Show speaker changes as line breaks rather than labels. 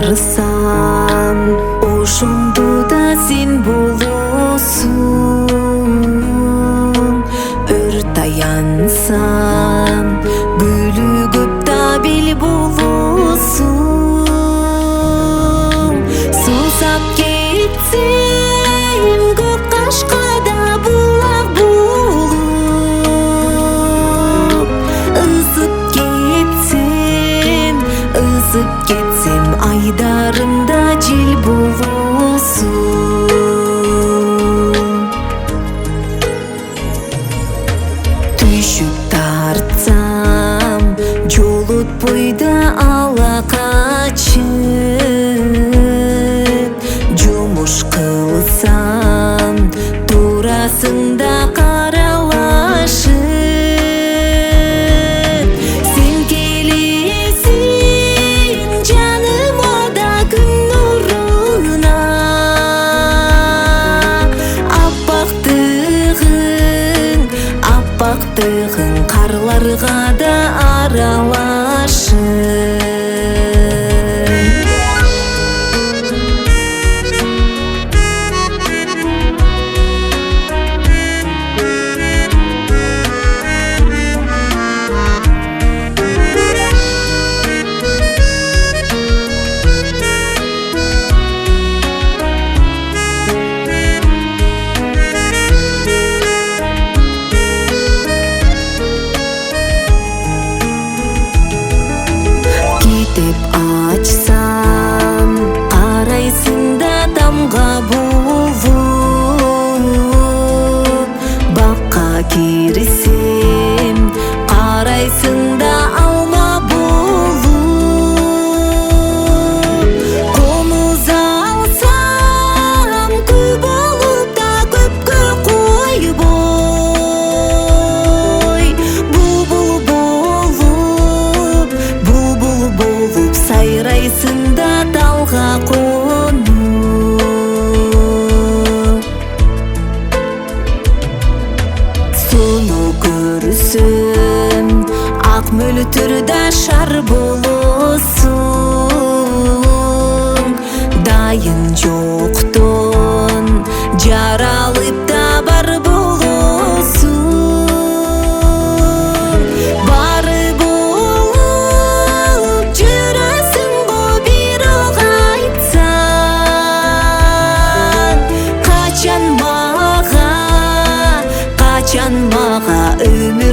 барсам, ошондо сен болосуң. Өрт аянсам, күлүгүп табил болосуң. Сусап кетсем, көк кашкада булак болуп. Ысып кетсем, айдарымда жел болосуң. Түйшүк тартсам, жолутпой да ала качып. Жумуш кылсам, турасың да каралашып. Сен келесиң жаныма да күн нуруна. Аппактыгың карларга да аралашып. Китеп ачсам, карайсың да тамга болуп. Бакка кирсем, карайсың да алма болуп. Комуз алсам, күй болуп да көпкө койбой. Булбул болуп сайрайсың да талга конуп. Суну көрсөм, ак мөлтүрдө шар болосуң. Дайын жоктон жаралып да бар болосуң. Бары болуп жүрөсүң го бирок айтсаң. Качан мага өмүр